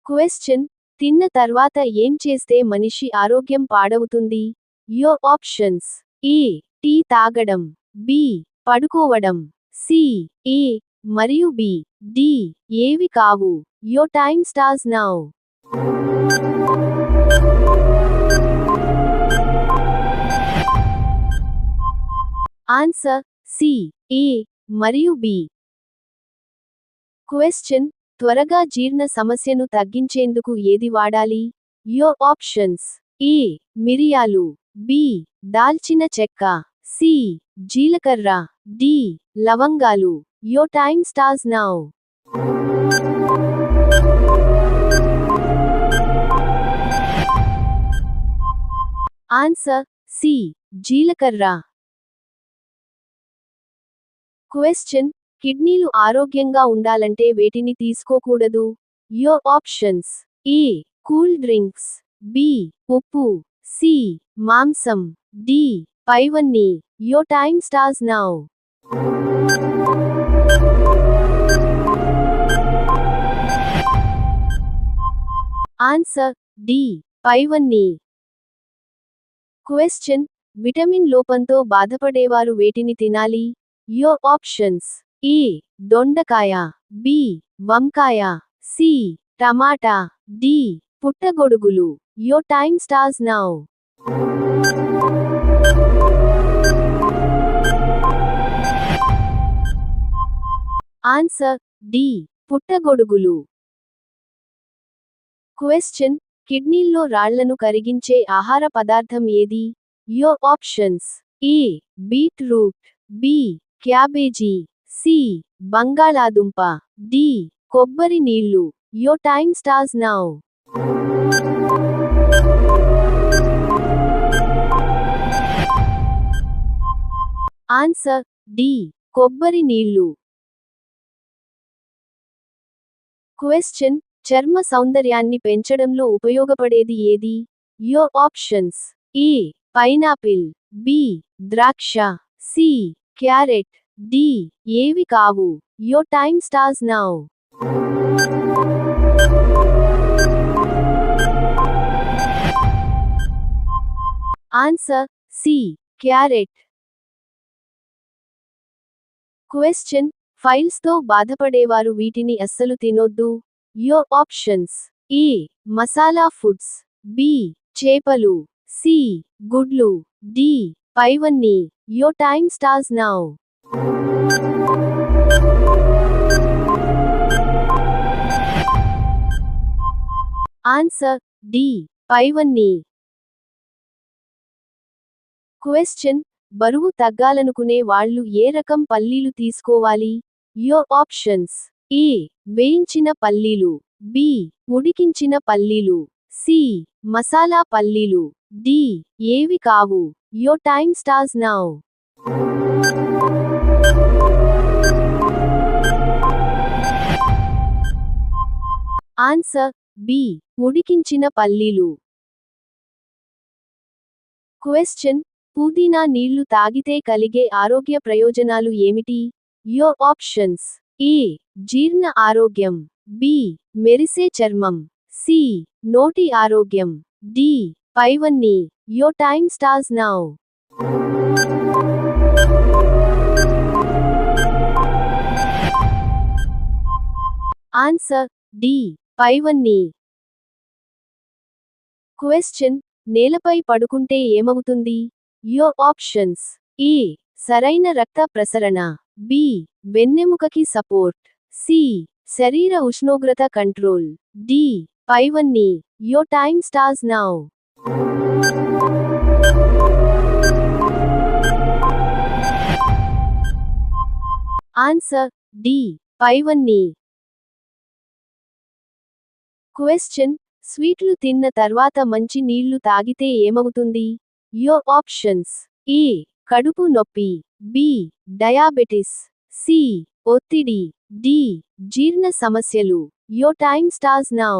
Question తిన్న తర్వాత ఏం చేస్తే మనిషి ఆరోగ్యం పాడవుతుంది? Your options. ఏ టీ తాగడం, బి పడుకోవడం, సి ఏ మరియు బి డి ఏవి కావు. Your time starts now. Answer C A మరియు బి. క్వశ్చన్ త్వరగా జీర్ణ సమస్యను తగ్గించేందుకు ఏది వాడాలి? Your options. ఏ మిరియాలు, బి దాల్చిన చెక్క, సి జీలకర్ర, డి లవంగాలు. Your time starts now. Answer C జీలకర్ర. క్వశ్చన్ కిడ్నీలు ఆరోగ్యంగా ఉండాలంటే వేటిని తీసుకోకూడదు? Your options. A cool drinks, B ఉప్పు, సి మాంసం, డి పైవన్నీ. Your time starts now. Answer D పైవన్నీ. క్వశ్చన్ విటమిన్ లోపంతో బాధపడేవారు వేటిని తినాలి? Your options. ఏ దొండకాయ, బి వంకాయ, సి టమాటా, డి పుట్టగొడుగులు. Your time starts now. Answer D పుట్టగొడుగులు. క్వశ్చన్ కిడ్నీల్లో రాళ్లను కరిగించే ఆహార పదార్థం ఏది? Your options. A beetroot, B cabbage, C బంగాళాదుంప, డి కొబ్బరి నీళ్లు. Your time starts now. Answer D కొబ్బరి నీళ్లు. క్వశ్చన్ చర్మ సౌందర్యాన్ని పెంచడంలో ఉపయోగపడేది ఏది? Your options. A pineapple, B ద్రాక్ష, సి క్యారెట్, డి ఏవి కావు. Your time starts now. Answer C carrot. Question piles తో బాధపడేవారు వీటిని అస్సలు తినొద్దు. Your options. A masala foods, B చేపలు, సి గుడ్లు, డి పైవన్నీ. Your time starts now. Answer D పైవన్నీ. క్వశ్చన్ బరువు తగ్గాలనుకునే వాళ్ళు ఏ రకం పల్లీలు తీసుకోవాలి? Your options. ఏ వేయించిన పల్లీలు, బి ఉడికించిన పల్లీలు, సి మసాలా పల్లీలు, డి ఏవి కావు. Your time starts now. Answer B ఉడికించిన పల్లీలు. క్వశ్చన్ పుదీనా నీళ్లు తాగితే కలిగే ఆరోగ్య ప్రయోజనాలు ఏమిటి? Your options. ఏ జీర్ణ ఆరోగ్యం, బి మెరిసే చర్మం, సి నోటి ఆరోగ్యం, డి పైవన్నీ. Your time starts now. Answer D పైవన్నీ. క్వశ్చన్ నేలపై పడుకుంటే ఏమవుతుంది? Your options. ఏ సరైన రక్త ప్రసరణ, బి వెన్నెముకకి సపోర్ట్, సి శరీర ఉష్ణోగ్రత కంట్రోల్, డి పైవన్నీ. Your time starts now. Answer D పైవన్నీ. క్వశ్చన్ స్వీట్లు తిన్న తర్వాత మంచి నీళ్లు తాగితే ఏమవుతుంది? Your options. ఏ కడుపు నొప్పి, బి డయాబెటిస్, సి ఒత్తిడి, డి జీర్ణ సమస్యలు. Your time starts now.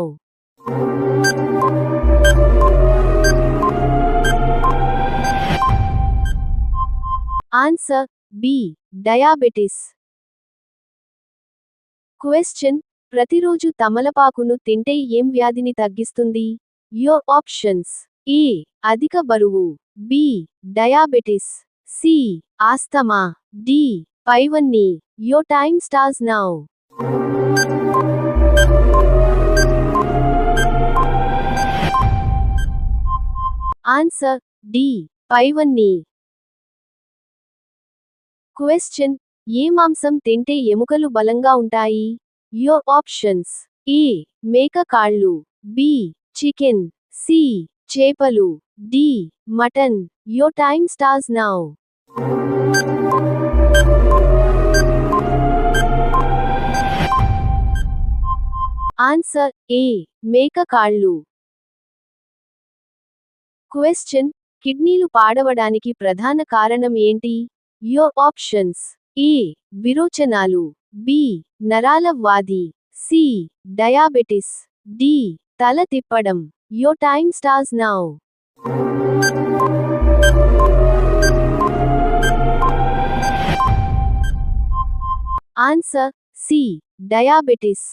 Answer B diabetes. Question ప్రతిరోజు తమలపాకును తింటే ఏం వ్యాధిని తగ్గిస్తుంది? Your options. ఏ. అధిక బరువు. B. Diabetes. C. Asthma. D. పైవన్నీ. Your time starts now. Answer. D. పైవన్నీ. క్వశ్చన్. ఏ మాంసం తింటే ఎముకలు బలంగా ఉంటాయి? Your options. ఏ. మేక కాళ్ళు. బి. చికెన్. సి. చేపలు. D. Mutton. Your time starts now. Answer. A. మేక కాళ్ళు. క్వశ్చన్. కిడ్నీలు పాడవడానికి ప్రధాన కారణం ఏంటి? Your options. ఏ. విరోచనాలు. బి. నరాల వ్యాధి. సి. డయాబెటిస్. డి. తల తిప్పడం. Your time starts now. Answer. C. Diabetes.